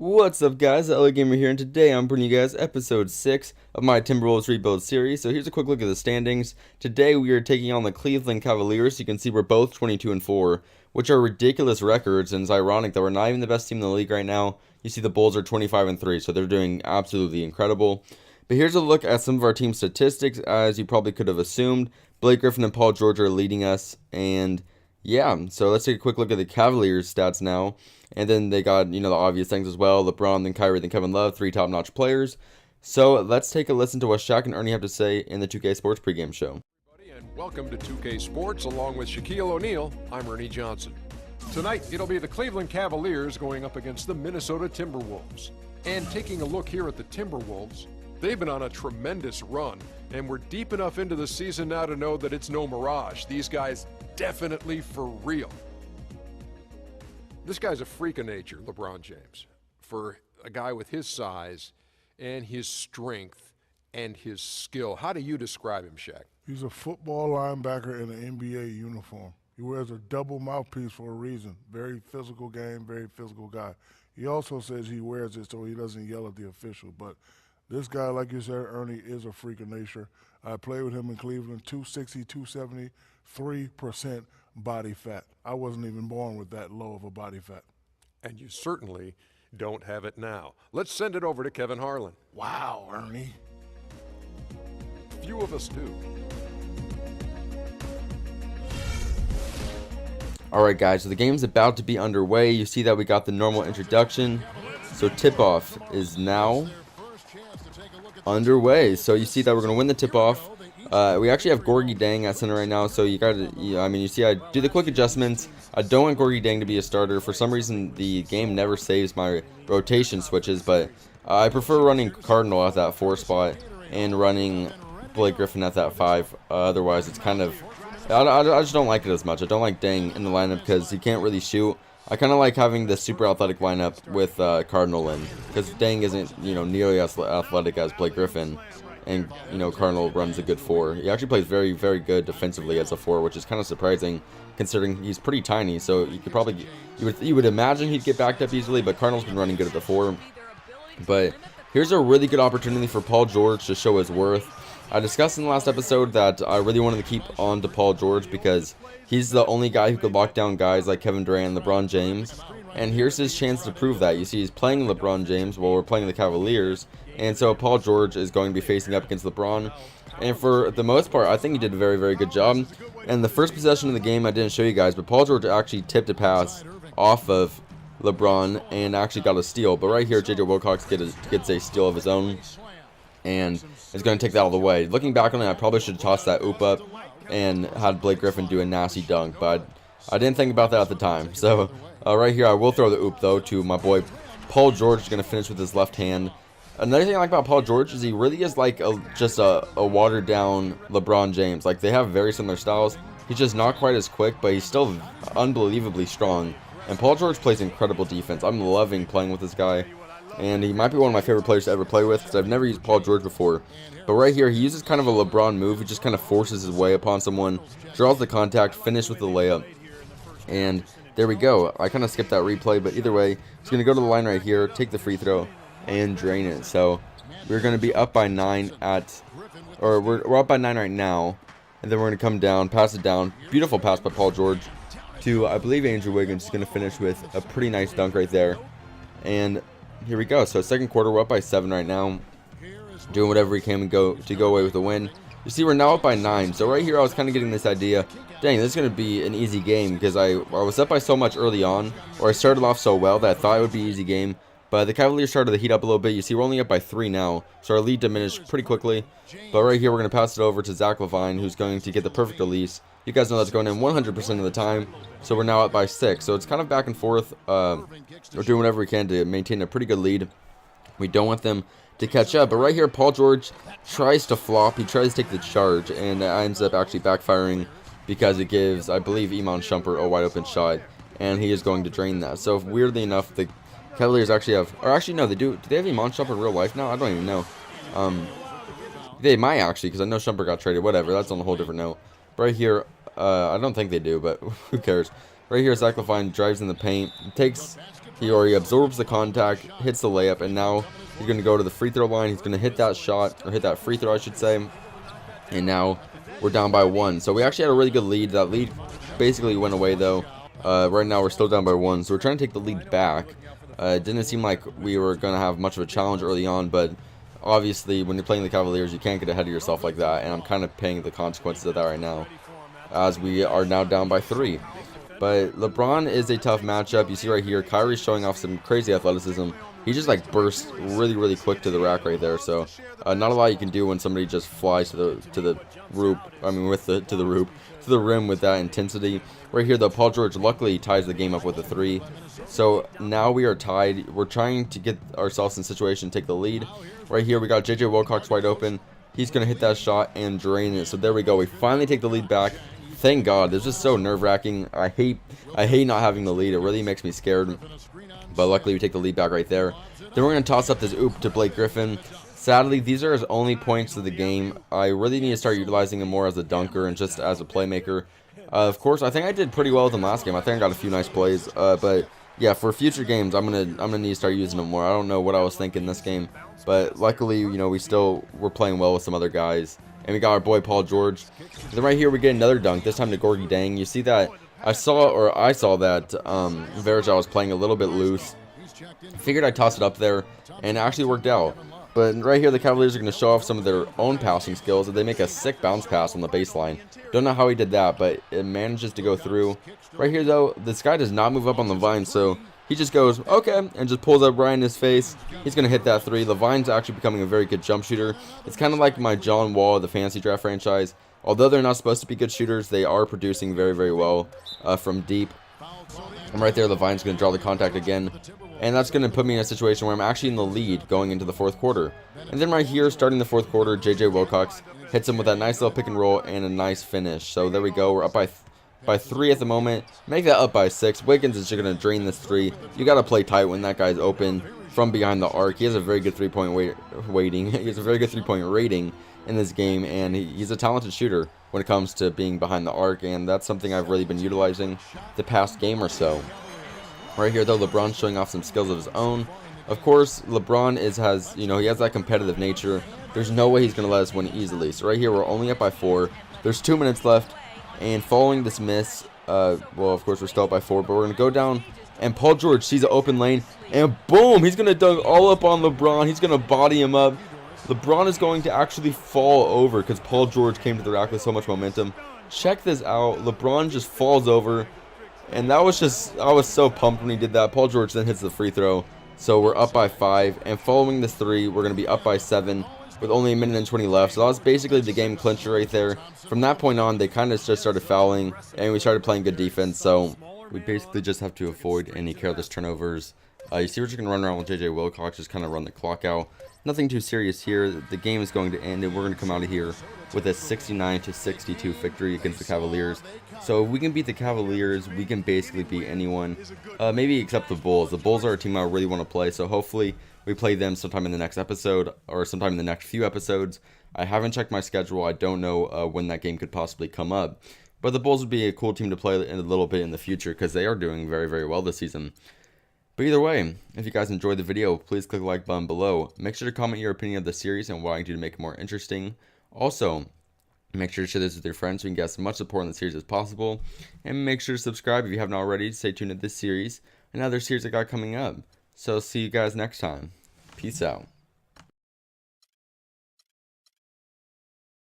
What's up, guys? LA Gamer here, and today I'm bringing you guys episode 6 of my Timberwolves rebuild series. So here's a quick look at the standings. Today we are taking on the Cleveland Cavaliers. You can see we're both 22-4, which are ridiculous records, and it's ironic that we're not even the best team in the league right now. You see the Bulls are 25-3, so they're doing absolutely incredible. But here's a look at some of our team statistics. As you probably could have assumed, Blake Griffin and Paul George are leading us, and yeah, so let's take a quick look at the Cavaliers stats now. And then they got, the obvious things as well. LeBron, then Kyrie, then Kevin Love, three top-notch players. So let's take a listen to what Shaq and Ernie have to say in the 2K Sports pregame show. And welcome to 2K Sports along with Shaquille O'Neal. I'm Ernie Johnson. Tonight, it'll be the Cleveland Cavaliers going up against the Minnesota Timberwolves. And taking a look here at the Timberwolves, they've been on a tremendous run, and we're deep enough into the season now to know that it's no mirage. These guys definitely for real. This guy's a freak of nature, LeBron James. For a guy with his size and his strength and his skill, how do you describe him, Shaq? He's a football linebacker in an NBA uniform. He wears a double mouthpiece for a reason. Very physical game, very physical guy. He also says he wears it so he doesn't yell at the official. But this guy, like you said, Ernie, is a freak of nature. I played with him in Cleveland, 260, 270, 3% body fat. I wasn't even born with that low of a body fat. And you certainly don't have it now. Let's send it over to Kevin Harlan. Wow, Ernie. Few of us do. Alright, guys, so the game's about to be underway. You see that we got the normal introduction. So tip-off is now underway. So you see that we're going to win the tip-off. We actually have Gorgie Dang at center right now, so you gotta, you see I do the quick adjustments. I don't want Gorgie Dang to be a starter. For some reason, the game never saves my rotation switches, but I prefer running Cardinal at that 4 spot and running Blake Griffin at that 5. Otherwise, it's kind of, I just don't like it as much. I don't like Dang in the lineup because he can't really shoot. I kind of like having the super athletic lineup with Cardinal in, because Dang isn't, nearly as athletic as Blake Griffin. And, Cardinal runs a good 4. He actually plays very, very good defensively as a 4, which is kind of surprising considering he's pretty tiny. So you could probably, you would imagine he'd get backed up easily, but Cardinal's been running good at the 4. But here's a really good opportunity for Paul George to show his worth. I discussed in the last episode that I really wanted to keep on to Paul George because he's the only guy who could lock down guys like Kevin Durant and LeBron James. And here's his chance to prove that. You see, he's playing LeBron James while we're playing the Cavaliers. And so Paul George is going to be facing up against LeBron. And for the most part, I think he did a very, very good job. And the first possession of the game, I didn't show you guys, but Paul George actually tipped a pass off of LeBron and actually got a steal. But right here, J.J. Wilcox gets a steal of his own and is going to take that all the way. Looking back on it, I probably should have tossed that oop up and had Blake Griffin do a nasty dunk, but I didn't think about that at the time. So right here, I will throw the oop, though, to my boy Paul George. Is going to finish with his left hand. Another thing I like about Paul George is he really is like just a watered down LeBron James. Like, they have very similar styles. He's just not quite as quick, but he's still unbelievably strong. And Paul George plays incredible defense. I'm loving playing with this guy. And he might be one of my favorite players to ever play with because I've never used Paul George before. But right here, he uses kind of a LeBron move. He just kind of forces his way upon someone, draws the contact, finish with the layup. And there we go. I kind of skipped that replay, but either way, he's going to go to the line right here, take the free throw, and drain it. So we're going to be up by 9 we're up by 9 right now. And then we're going to come down, pass it down. Beautiful pass by Paul George to, I believe, Andrew Wiggins. Is going to finish with a pretty nice dunk right there. And here we go. So second quarter, we're up by 7 right now. Doing whatever we can to go away with the win. You see, we're now up by 9. So right here, I was kind of getting this idea. Dang, this is going to be an easy game because I was up by so much early on, or I started off so well that I thought it would be an easy game. But the Cavaliers started to heat up a little bit. You see, we're only up by 3 now, so our lead diminished pretty quickly. But right here, we're going to pass it over to Zach LaVine, who's going to get the perfect release. You guys know that's going in 100% of the time. So we're now up by 6. So it's kind of back and forth. We're doing whatever we can to maintain a pretty good lead. We don't want them to catch up. But right here, Paul George tries to flop. He tries to take the charge, and that ends up actually backfiring because it gives, I believe, Iman Shumpert a wide open shot, and he is going to drain that. So weirdly enough, the Cavaliers actually have, or actually no, they do. Do they have Iman Shumpert in real life now? I don't even know. They might actually, because I know Shumpert got traded. Whatever, that's on a whole different note. Right here, I don't think they do, but who cares? Right here, Zach LaVine drives in the paint, he absorbs the contact, hits the layup, and now he's going to go to the free throw line. He's going to hit that shot, or hit that free throw, I should say. And now we're down by 1. So we actually had a really good lead. That lead basically went away, though. Right now we're still down by 1, so we're trying to take the lead back. It didn't seem like we were going to have much of a challenge early on, but obviously when you're playing the Cavaliers, you can't get ahead of yourself like that, and I'm kind of paying the consequences of that right now, as we are now down by 3. But LeBron is a tough matchup. You see right here, Kyrie's showing off some crazy athleticism. He just like bursts really quick to the rack right there. So not a lot you can do when somebody just flies to the roof. I mean, to the rim with that intensity. Right here, though, Paul George luckily ties the game up with a 3. So now we are tied. We're trying to get ourselves in a situation to take the lead. Right here, we got J.J. Wilcox wide open. He's going to hit that shot and drain it. So there we go. We finally take the lead back. Thank God. This is so nerve-wracking. I hate not having the lead. It really makes me scared. But luckily, we take the lead back right there. Then we're going to toss up this oop to Blake Griffin. Sadly, these are his only points of the game. I really need to start utilizing him more as a dunker and just as a playmaker. Of course, I think I did pretty well with him last game. I think I got a few nice plays. But yeah, for future games, I'm gonna need to start using him more. I don't know what I was thinking this game, but luckily, you know, we're playing well with some other guys. And we got our boy Paul George. And then right here we get another dunk, this time to Gorgie Dang. You see that I saw that Verja was playing a little bit loose. Figured I'd toss it up there, and it actually worked out. But right here the Cavaliers are going to show off some of their own passing skills. They make a sick bounce pass on the baseline. Don't know how he did that, but it manages to go through. Right here though, this guy does not move up on LaVine, so he just goes, okay, and just pulls up right in his face. He's going to hit that 3. LaVine's actually becoming a very good jump shooter. It's kind of like my John Wall of the Fantasy Draft franchise. Although they're not supposed to be good shooters, they are producing very well from deep. And right there, LaVine's going to draw the contact again. And that's going to put me in a situation where I'm actually in the lead going into the 4th quarter. And then right here, starting the 4th quarter, J.J. Wilcox hits him with that nice little pick and roll and a nice finish. So there we go. We're up by 3 at the moment. Make that up by 6. Wiggins is just going to drain this 3. You got to play tight when that guy's open from behind the arc. He has a very good three-point rating. He has a very good three-point rating in this game, and he's a talented shooter when it comes to being behind the arc, and that's something I've really been utilizing the past game or so. Right here, though, LeBron's showing off some skills of his own. Of course, LeBron he has that competitive nature. There's no way he's going to let us win easily. So right here, we're only up by 4. There's 2 minutes left, and following this miss, well, of course, we're still up by 4, but we're going to go down, and Paul George sees an open lane, and boom, he's going to dunk all up on LeBron. He's going to body him up. LeBron is going to actually fall over because Paul George came to the rack with so much momentum. Check this out. LeBron just falls over. And I was so pumped when he did that. Paul George then hits the free throw. So we're up by 5. And following this 3, we're going to be up by 7 with only 1 minute and 20 left. So that was basically the game clincher right there. From that point on, they kind of just started fouling. And we started playing good defense. So we basically just have to avoid any careless turnovers. You see we're just going to run around with J.J. Wilcox, just kind of run the clock out. Nothing too serious here. The game is going to end, and we're going to come out of here with a 69-62 victory against the Cavaliers. So if we can beat the Cavaliers, we can basically beat anyone, maybe except the Bulls. The Bulls are a team I really want to play, so hopefully we play them sometime in the next episode or sometime in the next few episodes. I haven't checked my schedule. I don't know when that game could possibly come up. But the Bulls would be a cool team to play in a little bit in the future because they are doing very well this season. But either way, if you guys enjoyed the video, please click the like button below. Make sure to comment your opinion of the series and what I can do to make it more interesting. Also, make sure to share this with your friends so we can get as much support in the series as possible. And make sure to subscribe if you haven't already. Stay tuned to this series and other series I got coming up. So see you guys next time. Peace out.